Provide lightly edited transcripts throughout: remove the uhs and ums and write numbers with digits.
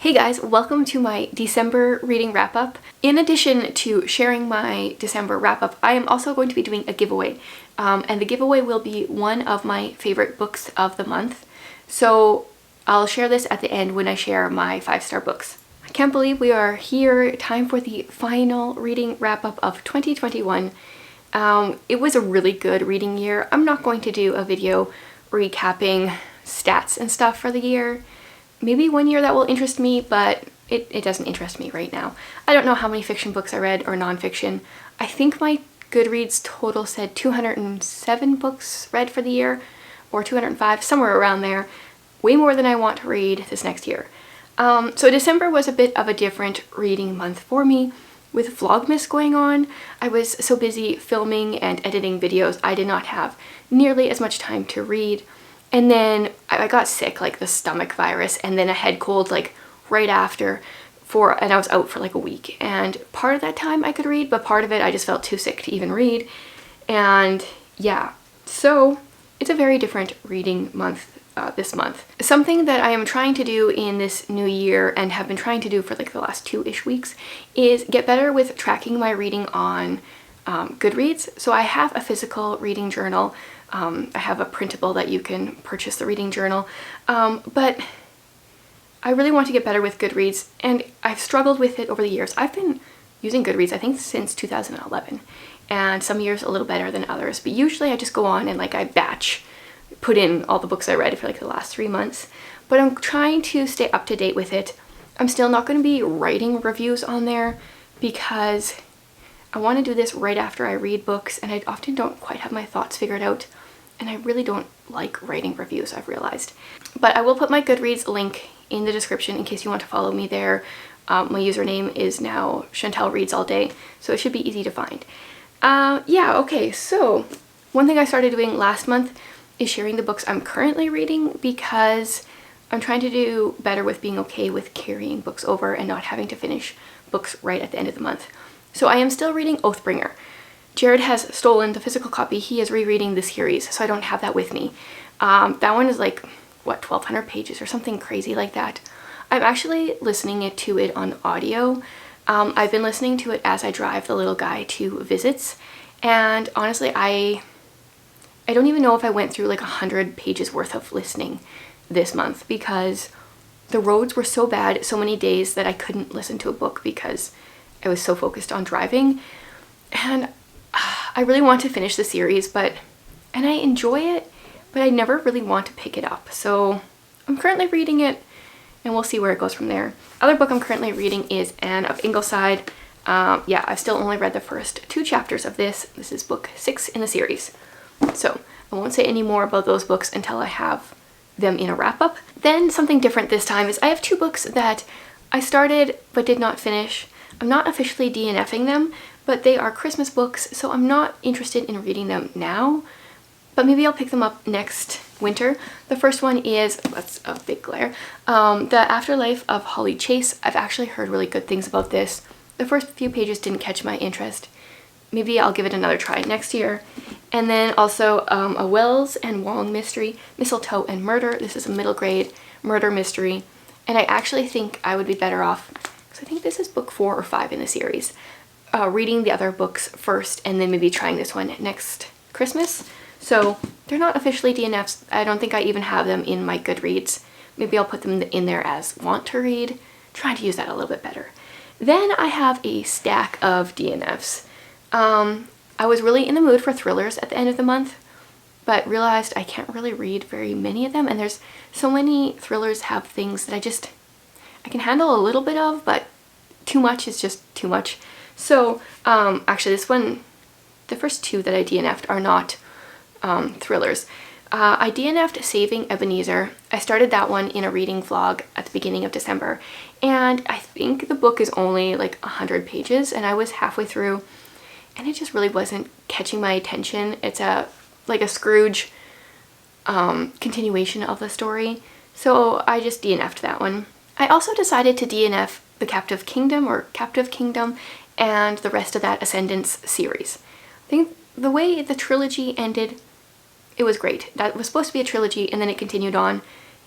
Hey guys, welcome to my December reading wrap-up. In addition to sharing my December wrap-up, I am also going to be doing a giveaway. And the giveaway will be one of my favorite books of the month. So I'll share this at the end when I share my 5-star books. I can't believe we are here. Time for the final reading wrap-up of 2021. It was a really good reading year. I'm not going to do a video recapping stats and stuff for the year. Maybe one year that will interest me, but it doesn't interest me right now. I don't know how many fiction books I read or nonfiction. I think my Goodreads total said 207 books read for the year, or 205, somewhere around there. Way more than I want to read this next year. So December was a bit of a different reading month for me. With Vlogmas going on, I was so busy filming and editing videos, I did not have nearly as much time to read. And then I got sick, like the stomach virus, and then a head cold like right after, and I was out for like a week. And part of that time I could read, but part of it I just felt too sick to even read. And yeah, so it's a very different reading month this month. Something that I am trying to do in this new year and have been trying to do for like the last 2-ish weeks is get better with tracking my reading on Goodreads. So I have a physical reading journal. I have a printable that you can purchase the reading journal, but I really want to get better with Goodreads, and I've struggled with it over the years. I've been using Goodreads, I think, since 2011, and some years a little better than others, but usually I just go on and like I put in all the books I read for like the last 3 months, but I'm trying to stay up to date with it. I'm still not going to be writing reviews on there because I want to do this right after I read books, and I often don't quite have my thoughts figured out, and I really don't like writing reviews, I've realized. But I will put my Goodreads link in the description in case you want to follow me there. My username is now Chantel Reads All Day, so it should be easy to find. Yeah, okay, so one thing I started doing last month is sharing the books I'm currently reading because I'm trying to do better with being okay with carrying books over and not having to finish books right at the end of the month. So I am still reading Oathbringer. Jared has stolen the physical copy. He is rereading the series, so I don't have that with me. That one is like, what, 1,200 pages or something crazy like that. I'm actually listening to it on audio. I've been listening to it as I drive the little guy to visits, and honestly, I don't even know if I went through like 100 pages worth of listening this month because the roads were so bad so many days that I couldn't listen to a book because I was so focused on driving. And I really want to finish the series, and I enjoy it, but I never really want to pick it up. So I'm currently reading it, and we'll see where it goes from there. Other book I'm currently reading is Anne of Ingleside. Yeah, I've still only read the first 2 chapters of this. This is book 6 in the series. So I won't say any more about those books until I have them in a wrap-up. Then something different this time is I have 2 books that I started but did not finish. I'm not officially DNFing them, but they are Christmas books, so I'm not interested in reading them now, but maybe I'll pick them up next winter. The first one is, that's a big glare, The Afterlife of Holly Chase. I've actually heard really good things about this. The first few pages didn't catch my interest. Maybe I'll give it another try next year. And then also a Wells and Wong mystery, Mistletoe and Murder. This is a middle grade murder mystery, and I actually think I would be better off, because I think this is book 4 or 5 in the series, reading the other books first and then maybe trying this one next Christmas. So they're not officially DNFs. I don't think I even have them in my Goodreads. Maybe I'll put them in there as want to read. Trying to use that a little bit better. Then I have a stack of DNFs. I was really in the mood for thrillers at the end of the month, but realized I can't really read very many of them, and there's so many thrillers have things that I can handle a little bit of, but too much is just too much. So actually this one, the first 2 that I DNF'd are not thrillers. I DNF'd Saving Ebenezer. I started that one in a reading vlog at the beginning of December, and I think the book is only like 100 pages, and I was halfway through, and it just really wasn't catching my attention. It's like a Scrooge continuation of the story, so I just DNF'd that one. I also decided to DNF The Captive Kingdom and the rest of that Ascendance series. I think the way the trilogy ended, it was great. That was supposed to be a trilogy, and then it continued on,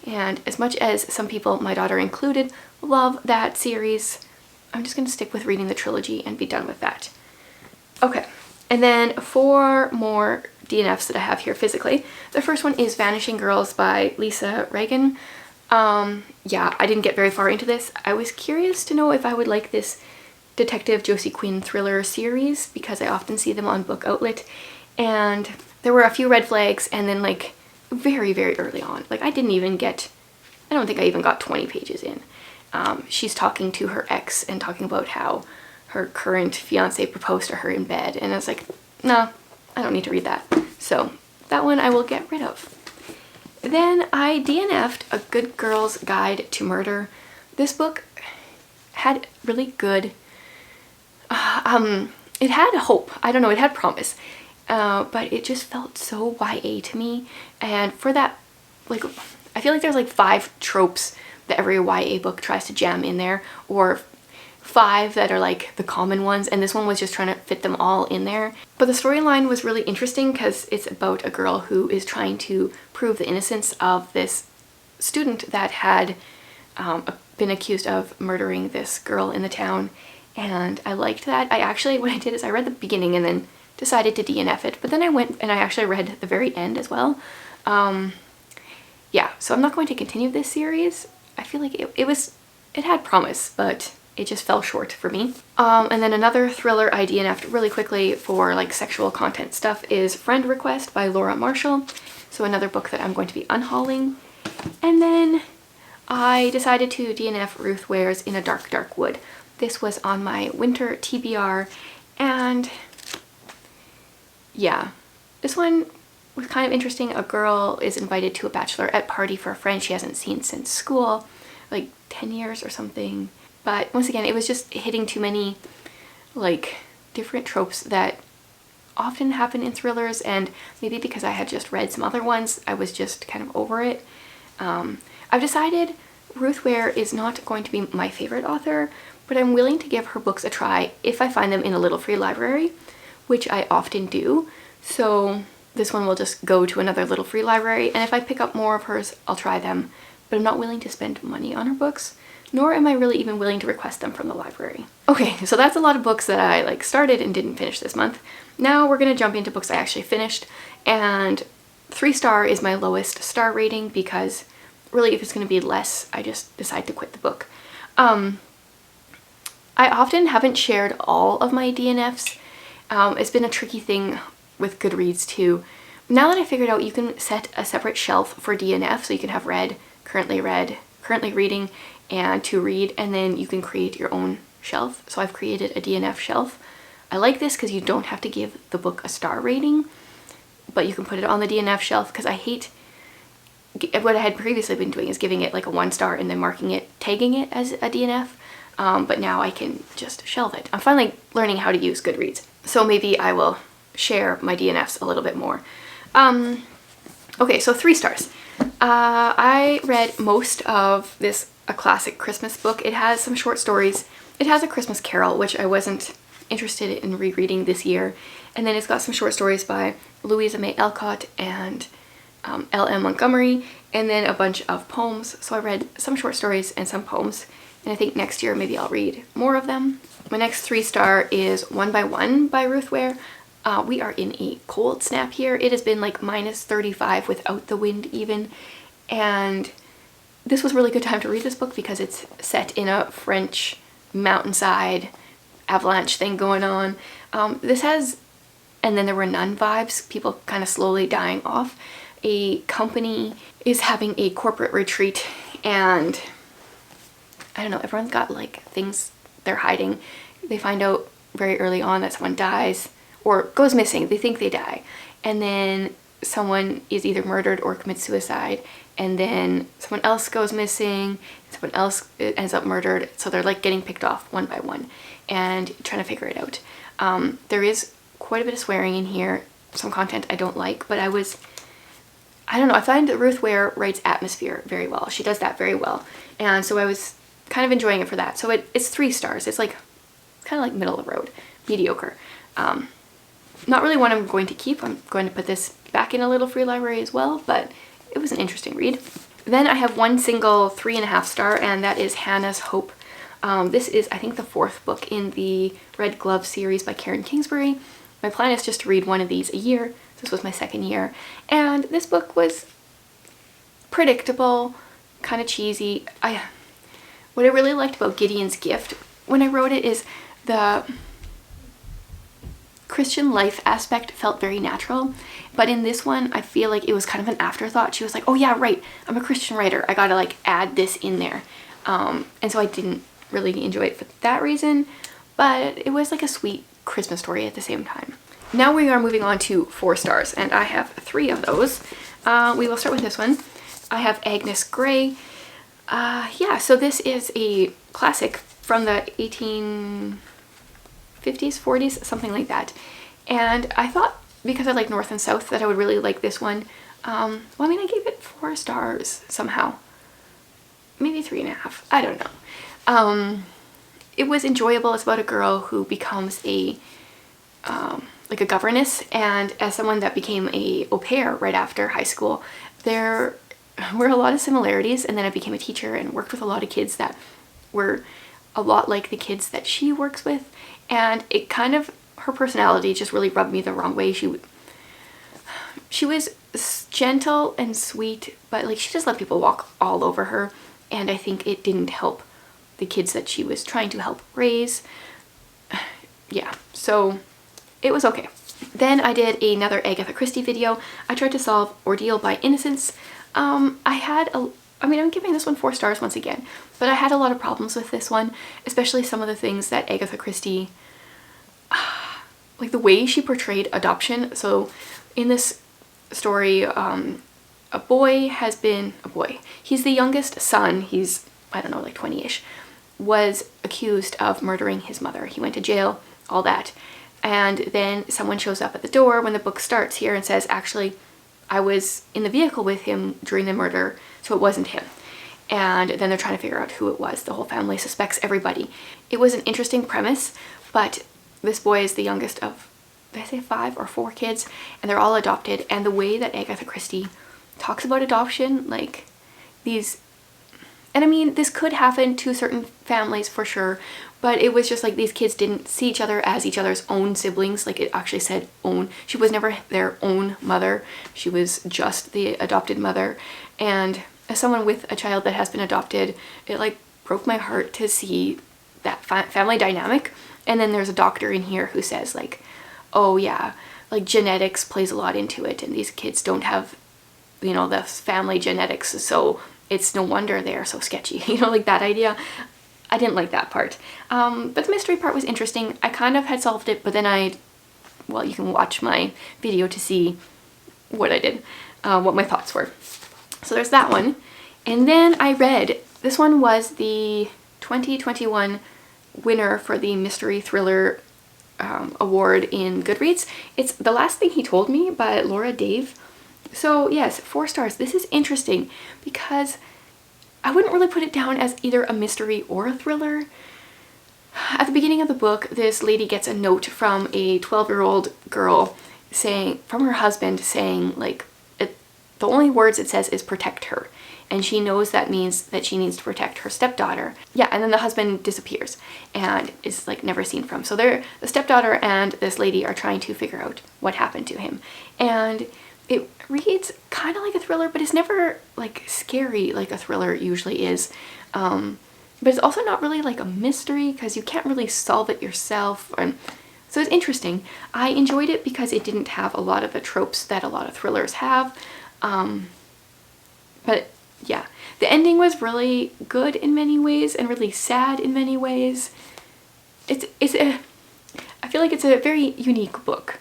and as much as some people, my daughter included, love that series. I'm just gonna stick with reading the trilogy and be done with that. Okay, and then 4 more DNFs that I have here physically. The first one is Vanishing Girls by Lisa Reagan. Yeah, I didn't get very far into this. I was curious to know if I would like this Detective Josie Quinn thriller series because I often see them on Book Outlet, and there were a few red flags, and then like very, very early on, like I don't think I even got 20 pages in. She's talking to her ex and talking about how her current fiance proposed to her in bed, and I was like, no, I don't need to read that. So that one I will get rid of. Then I DNF'd A Good Girl's Guide to Murder. This book had really good, it had hope. I don't know, it had promise. But it just felt so YA to me. And for that, like, I feel like there's like 5 tropes that every YA book tries to jam in there, or 5 that are like the common ones, and this one was just trying to fit them all in there. But the storyline was really interesting because it's about a girl who is trying to prove the innocence of this student that had been accused of murdering this girl in the town, and I liked that. What I did is I read the beginning and then decided to DNF it, but then I went and I actually read the very end as well. Yeah, so I'm not going to continue this series. I feel like it had promise, but it just fell short for me. And then another thriller I DNF'd really quickly for like sexual content stuff is Friend Request by Laura Marshall. So another book that I'm going to be unhauling. And then I decided to DNF Ruth Ware's In a Dark, Dark Wood. This was on my winter TBR, and yeah, this one was kind of interesting. A girl is invited to a bachelorette party for a friend she hasn't seen since school, like 10 years or something. But once again, it was just hitting too many like different tropes that often happen in thrillers, and maybe because I had just read some other ones, I was just kind of over it. I've decided Ruth Ware is not going to be my favorite author, but I'm willing to give her books a try if I find them in a little free library, which I often do. So this one will just go to another little free library, and if I pick up more of hers, I'll try them. But I'm not willing to spend money on her books, nor am I really even willing to request them from the library. Okay, so that's a lot of books that I like started and didn't finish this month. Now we're gonna jump into books I actually finished, and 3-star is my lowest star rating because really if it's gonna be less, I just decide to quit the book. I often haven't shared all of my DNFs. It's been a tricky thing with Goodreads too. Now that I figured out you can set a separate shelf for DNF, so you can have read, currently reading, and to read, and then you can create your own shelf. So I've created a DNF shelf. I like this because you don't have to give the book a star rating, but you can put it on the DNF shelf, because I hate what I had previously been doing is giving it like a 1-star and then marking it, tagging it as a DNF. But now I can just shelve it. I'm finally learning how to use Goodreads, so maybe I will share my DNFs a little bit more. Okay, so 3 stars. I read most of this A Classic Christmas book. It has some short stories. It has A Christmas Carol, which I wasn't interested in rereading this year. And then it's got some short stories by Louisa May Alcott and L.M. Montgomery, and then a bunch of poems. So I read some short stories and some poems, and I think next year maybe I'll read more of them. My next 3-star is One by One by Ruth Ware. We are in a cold snap here. It has been like -35 without the wind even, and this was a really good time to read this book because it's set in a French mountainside avalanche thing going on. This has, and then there were nun vibes, people kind of slowly dying off. A company is having a corporate retreat, and I don't know, everyone's got like things they're hiding. They find out very early on that someone dies or goes missing. They think they die, and then someone is either murdered or commits suicide, and then someone else goes missing, someone else ends up murdered, so they're like getting picked off one by one and trying to figure it out. There is quite a bit of swearing in here, some content I don't like, but I don't know, I find that Ruth Ware writes atmosphere very well. She does that very well, and so I was kind of enjoying it for that. So it's 3 stars. It's like kind of like middle of the road, mediocre. Not really one I'm going to keep. I'm going to put this back in a little free library as well, but it was an interesting read. Then I have one single 3.5 star, and that is Hannah's Hope. This is, I think, the 4th book in the Red Glove series by Karen Kingsbury. My plan is just to read one of these a year. This was my 2nd year. And this book was predictable, kind of cheesy. What I really liked about Gideon's Gift when I wrote it is the Christian life aspect felt very natural, but in this one I feel like it was kind of an afterthought. She was like, oh yeah, right, I'm a Christian writer, I gotta like add this in there. And so I didn't really enjoy it for that reason, but it was like a sweet Christmas story at the same time. Now we are moving on to 4 stars, and I have 3 of those. We will start with this one. I have Agnes Grey. Yeah, so this is a classic from the 1850s, 40s, something like that. And I thought, because I like North and South, that I would really like this one. Well, I mean, I gave it 4 stars somehow. Maybe 3.5. I don't know. It was enjoyable. It's about a girl who becomes like a governess, and as someone that became a au pair right after high school, there were a lot of similarities, and then I became a teacher and worked with a lot of kids that were a lot like the kids that she works with, and it kind of, her personality just really rubbed me the wrong way. She was gentle and sweet, but like she just let people walk all over her, and I think it didn't help the kids that she was trying to help raise. Yeah, so it was okay. Then I did another Agatha Christie video. I tried to solve Ordeal by Innocence. I'm giving this one 4 stars once again, but I had a lot of problems with this one, especially some of the things that Agatha Christie, like the way she portrayed adoption. So in this story, a boy, he's the youngest son, he's, I don't know, like 20-ish, was accused of murdering his mother. He went to jail, all that. And then someone shows up at the door when the book starts here and says, actually, I was in the vehicle with him during the murder, so it wasn't him. And then they're trying to figure out who it was. The whole family suspects everybody. It was an interesting premise, but this boy is the youngest of, did I say 5 or 4 kids? And they're all adopted. And the way that Agatha Christie talks about adoption, like these, and I mean, this could happen to certain families for sure, but it was just like these kids didn't see each other as each other's own siblings. Like it actually said own. She was never their own mother. She was just the adopted mother. And as someone with a child that has been adopted, it like broke my heart to see that family dynamic. And then there's a doctor in here who says like, oh yeah, like genetics plays a lot into it, and these kids don't have, you know, the family genetics, so it's no wonder they're so sketchy. You know, like that idea. I didn't like that part. But the mystery part was interesting. I kind of had solved it, but then well, you can watch my video to see what I did, what my thoughts were. So there's that one. And then I read, this one was the 2021 winner for the Mystery Thriller award in Goodreads. It's The Last Thing He Told Me by Laura Dave. So yes, 4 stars. This is interesting because I wouldn't really put it down as either a mystery or a thriller. At the beginning of the book, this lady gets a note from a 12-year-old girl saying, from her husband saying, like, the only words it says is protect her. And she knows that means that she needs to protect her stepdaughter. Yeah, and then the husband disappears and is like never seen from. So the stepdaughter and this lady are trying to figure out what happened to him. And it reads kind of like a thriller, but it's never like scary like a thriller usually is. But it's also not really like a mystery because you can't really solve it yourself. So it's interesting. I enjoyed it because it didn't have a lot of the tropes that a lot of thrillers have. But yeah, the ending was really good in many ways and really sad in many ways. I feel like it's a very unique book.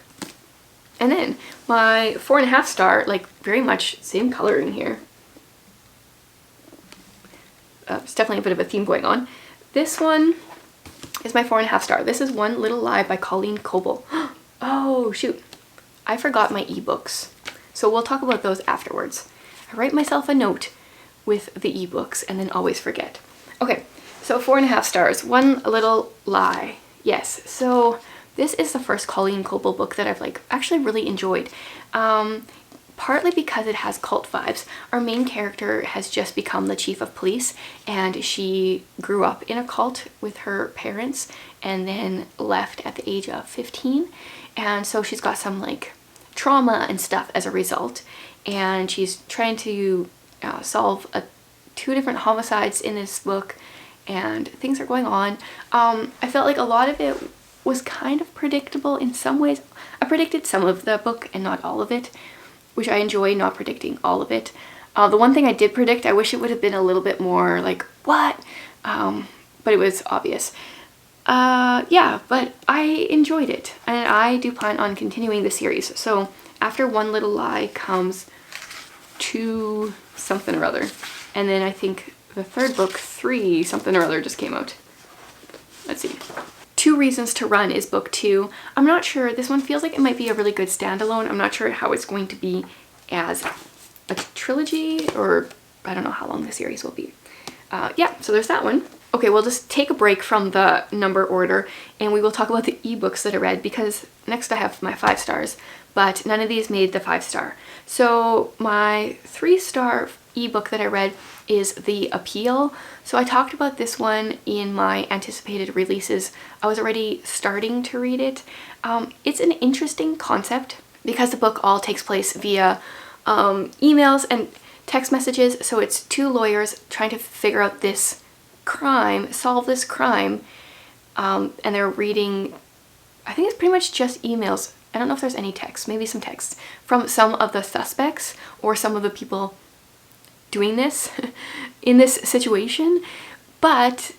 And then my 4.5 star, like very much same coloring here. It's definitely a bit of a theme going on. This one is my 4.5 star. This is One Little Lie by Colleen Coble. Oh shoot, I forgot my ebooks. So we'll talk about those afterwards. I write myself a note with the ebooks and then always forget. Okay, so 4.5 stars, One Little Lie. Yes, so this is the first Colleen Coble book that I've like actually really enjoyed. partly because it has cult vibes. Our main character has just become the chief of police, and she grew up in a cult with her parents and then left at the age of 15. And so she's got some like trauma and stuff as a result. And she's trying to solve two different homicides in this book, and things are going on. I felt like a lot of it was kind of predictable in some ways. I predicted some of the book and not all of it, which I enjoy not predicting all of it. The one thing I did predict, I wish it would have been a little bit more like, what? But it was obvious. Yeah, but I enjoyed it, and I do plan on continuing the series. So after One Little Lie comes Two something or other, and then I think the third book, Three something or other, just came out. Let's see. Two Reasons to Run is book 2. I'm not sure. This one feels like it might be a really good standalone. I'm not sure how it's going to be as a trilogy, or I don't know how long the series will be. Yeah, so there's that one. Okay, we'll just take a break from the number order and we will talk about the ebooks that I read, because next I have my 5 stars, but none of these made the 5-star. So my 3-star ebook that I read is The Appeal. So I talked about this one in my anticipated releases. I was already starting to read it. It's an interesting concept because the book all takes place via emails and text messages. So it's 2 lawyers trying to figure out this crime, solve this crime, and they're reading, I think it's pretty much just emails. I don't know if there's any text, maybe some text from some of the suspects or some of the people doing this in this situation. But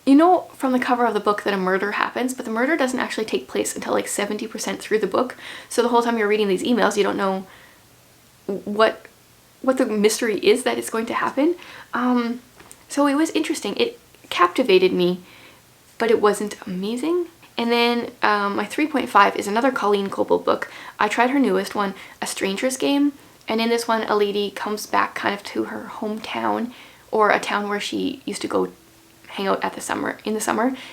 you know from the cover of the book that a murder happens, but the murder doesn't actually take place until like 70% through the book. So the whole time you're reading these emails, you don't know what the mystery is that is going to happen. So it was interesting. It captivated me, but it wasn't amazing. And then my 3.5 is another Colleen Coble book. I tried her newest one, A Stranger's Game. And in this one, a lady comes back kind of to her hometown, or a town where she used to go hang out in the summer, and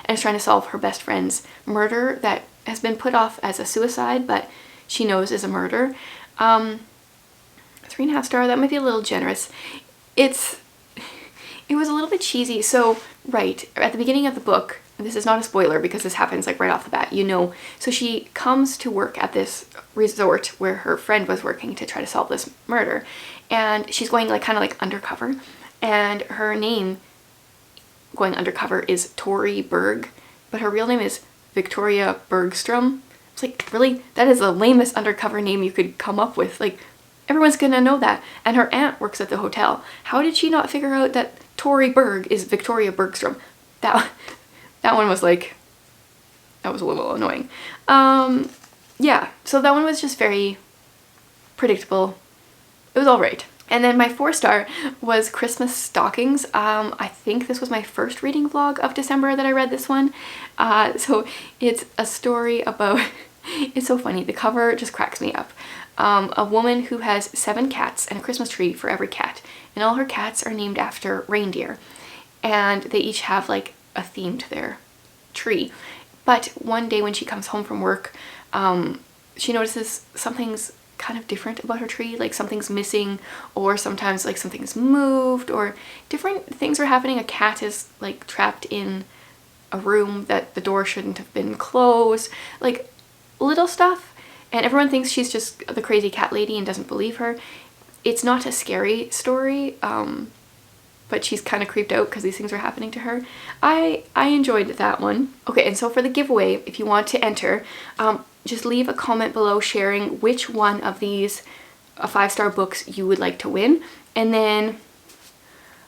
is trying to solve her best friend's murder that has been put off as a suicide, but she knows is a murder. 3.5 star, that might be a little generous. It was a little bit cheesy. So, right, at the beginning of the book, this is not a spoiler because this happens like right off the bat, you know. So she comes to work at this resort where her friend was working to try to solve this murder. And she's going like kind of like undercover. And her name going undercover is Tori Berg, but her real name is Victoria Bergstrom. It's like, really? That is the lamest undercover name you could come up with. Like, everyone's gonna know that. And her aunt works at the hotel. How did she not figure out that Tori Berg is Victoria Bergstrom? That one was like, that was a little annoying. Yeah, so that one was just very predictable. It was all right. And then my 4-star was Christmas Stockings. I think this was my first reading vlog of December that I read this one. So it's a story about, it's so funny, the cover just cracks me up. A woman who has 7 cats and a Christmas tree for every cat. And all her cats are named after reindeer. And they each have like a theme to their tree. But one day when she comes home from work, she notices something's kind of different about her tree, like something's missing, or sometimes like something's moved, or different things are happening. A cat is like trapped in a room that the door shouldn't have been closed, like little stuff. And everyone thinks she's just the crazy cat lady and doesn't believe her. It's not a scary story, but she's kind of creeped out because these things are happening to her. I enjoyed that one. Okay, and so for the giveaway, if you want to enter, just leave a comment below sharing which one of these 5-star books you would like to win. And then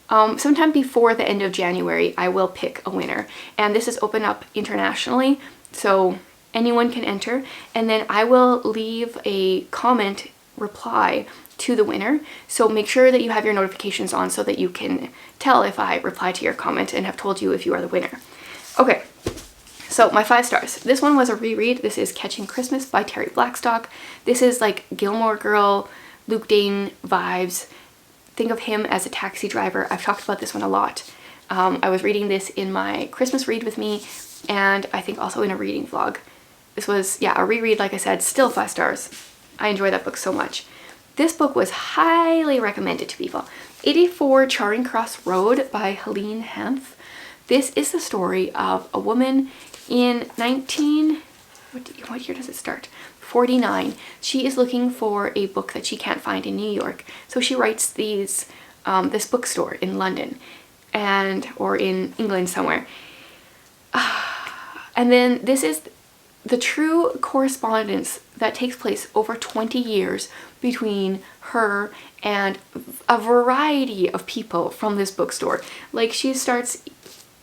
sometime before the end of January, I will pick a winner. And this is open up internationally, so anyone can enter. And then I will leave a comment reply to the winner. So make sure that you have your notifications on so that you can tell if I reply to your comment and have told you if you are the winner. Okay, so my 5 stars. This one was a reread. This is Catching Christmas by Terry Blackstock. This is like Gilmore Girl, Luke Dane vibes. Think of him as a taxi driver. I've talked about this one a lot. I was reading this in my Christmas read with me, and I think also in a reading vlog. This was, yeah, a reread, like I said, still 5 stars. I enjoy that book so much. this book was highly recommended to people. 84 Charing Cross Road by Helene Hanff. This is the story of a woman in what year does it start? 49. She is looking for a book that she can't find in New York. So she writes this bookstore in London or in England somewhere. And then this is the true correspondence that takes place over 20 years between her and a variety of people from this bookstore. Like she starts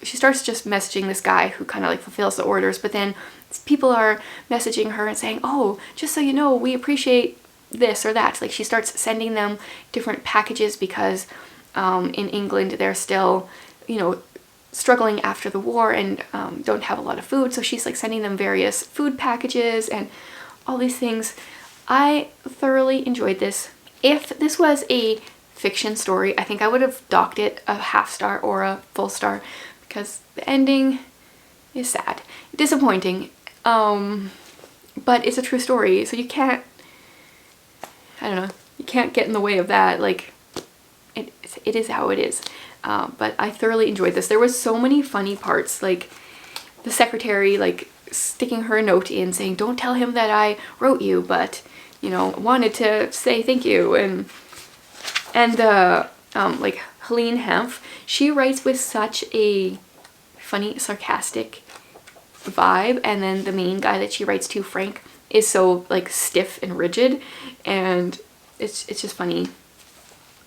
just messaging this guy who kind of like fulfills the orders, but then people are messaging her and saying, oh, just so you know, we appreciate this or that. Like she starts sending them different packages because in England they're still, struggling after the war and don't have a lot of food. So she's like sending them various food packages and all these things. I thoroughly enjoyed this. If this was a fiction story, I think I would have docked it a half star or a full star because the ending is sad, disappointing. But it's a true story, so you can't, I don't know, you can't get in the way of that. Like it is how it is. But I thoroughly enjoyed this. There was so many funny parts, like the secretary like sticking her a note in saying, don't tell him that I wrote you, but wanted to say thank you. And like Helene Hanff, she writes with such a funny, sarcastic vibe, and then the main guy that she writes to, Frank, is so like stiff and rigid, and it's just funny.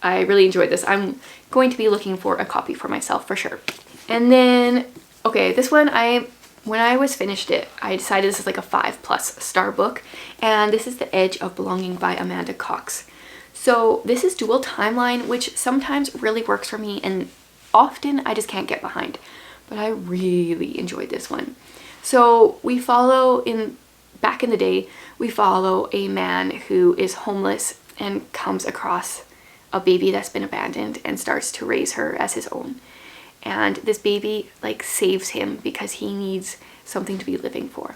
I really enjoyed this. I'm going to be looking for a copy for myself for sure. And then, okay, this one, when I was finished it, I decided this is like a 5+ star book, and this is The Edge of Belonging by Amanda Cox. So this is dual timeline, which sometimes really works for me, and often I just can't get behind. But I really enjoyed this one. So we follow, back in the day, we follow a man who is homeless and comes across a baby that's been abandoned and starts to raise her as his own. And this baby like saves him because he needs something to be living for.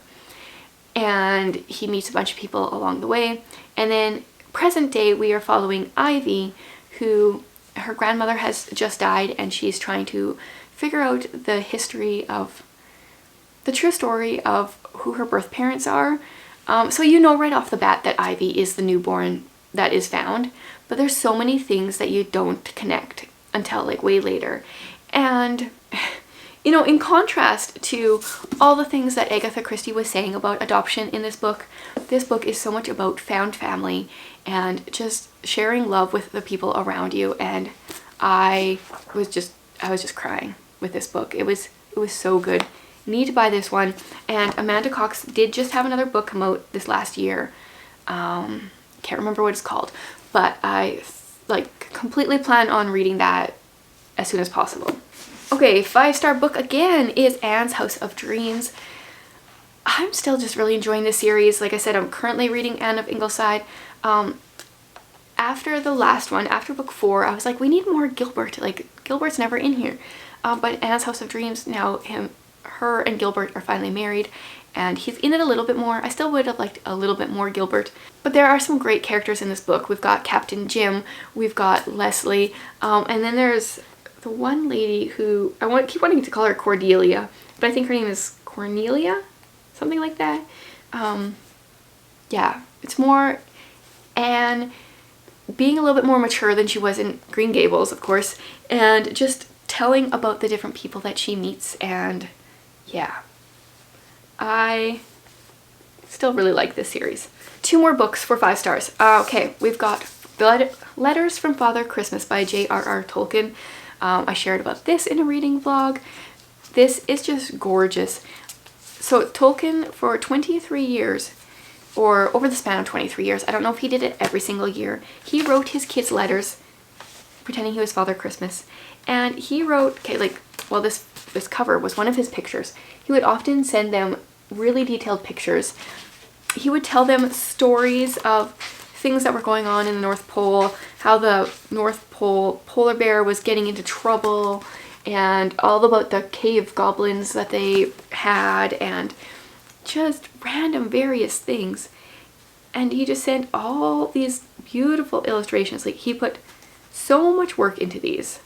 And he meets a bunch of people along the way. And then present day, we are following Ivy, who her grandmother has just died, and she's trying to figure out the history of the true story of who her birth parents are. So right off the bat that Ivy is the newborn that is found, but there's so many things that you don't connect until like way later. And in contrast to all the things that Agatha Christie was saying about adoption in this book is so much about found family and just sharing love with the people around you. And I was just crying with this book. It was so good. Need to buy this one. And Amanda Cox did just have another book come out this last year. Can't remember what it's called, but I like completely plan on reading that as soon as possible. Okay, 5-star book again is Anne's House of Dreams. I'm still just really enjoying this series. Like I said, I'm currently reading Anne of Ingleside. After the last one, after book 4, I was like, we need more Gilbert. Like Gilbert's never in here. But Anne's House of Dreams, now her and Gilbert are finally married, and he's in it a little bit more. I still would have liked a little bit more Gilbert, but there are some great characters in this book. We've got Captain Jim, we've got Leslie, and then there's the one lady who keep wanting to call her Cordelia, but I think her name is Cornelia, something like that. Yeah, it's more Anne being a little bit more mature than she was in Green Gables, of course, and just telling about the different people that she meets. And yeah, I still really like this series. 2 more books for 5 stars. Okay, we've got Letters from Father Christmas by J.R.R. Tolkien. I shared about this in a reading vlog. This is just gorgeous. So Tolkien, for 23 years, or over the span of 23 years, I don't know if he did it every single year, he wrote his kids letters pretending he was Father Christmas. And he wrote, this cover was one of his pictures. He would often send them really detailed pictures. He would tell them stories of things that were going on in the North Pole, how the North Pole polar bear was getting into trouble, and all about the cave goblins that they had, and just random various things. And he just sent all these beautiful illustrations. Like, he put so much work into these.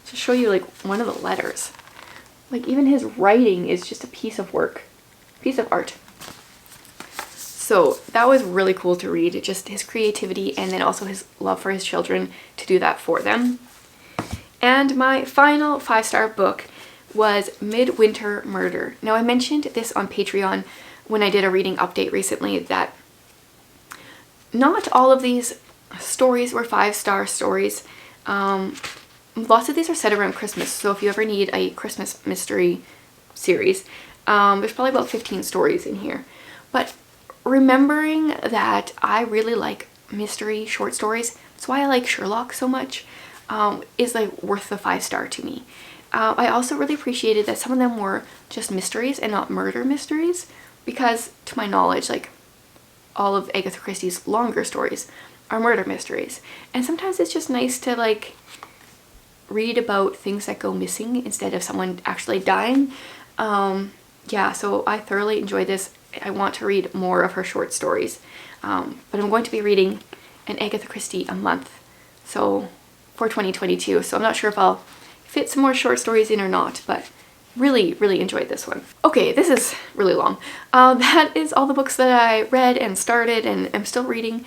To show you like one of the letters. Like, even his writing is just a piece of work, piece of art. So that was really cool to read, just his creativity and then also his love for his children to do that for them. And my final 5-star book was Midwinter Murder. Now, I mentioned this on Patreon when I did a reading update recently that not all of these stories were 5-star stories. Lots of these are set around Christmas, so if you ever need a Christmas mystery series, there's probably about 15 stories in here. But remembering that I really like mystery short stories, that's why I like Sherlock so much, is like worth the 5-star to me. I also really appreciated that some of them were just mysteries and not murder mysteries, because to my knowledge, like, all of Agatha Christie's longer stories are murder mysteries. And sometimes it's just nice to like read about things that go missing instead of someone actually dying. Yeah, so I thoroughly enjoyed this. I want to read more of her short stories. But I'm going to be reading an Agatha Christie a month, so for 2022. So I'm not sure if I'll fit some more short stories in or not, but really, really enjoyed this one. Okay, this is really long. That is all the books that I read and started and am still reading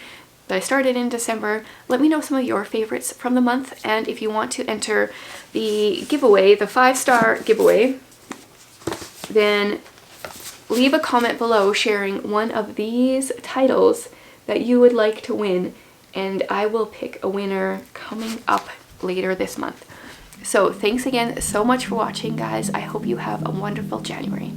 that I started in December. Let me know some of your favorites from the month, and if you want to enter the giveaway, the 5-star giveaway, then leave a comment below sharing one of these titles that you would like to win, and I will pick a winner coming up later this month. So thanks again so much for watching, guys. I hope you have a wonderful January.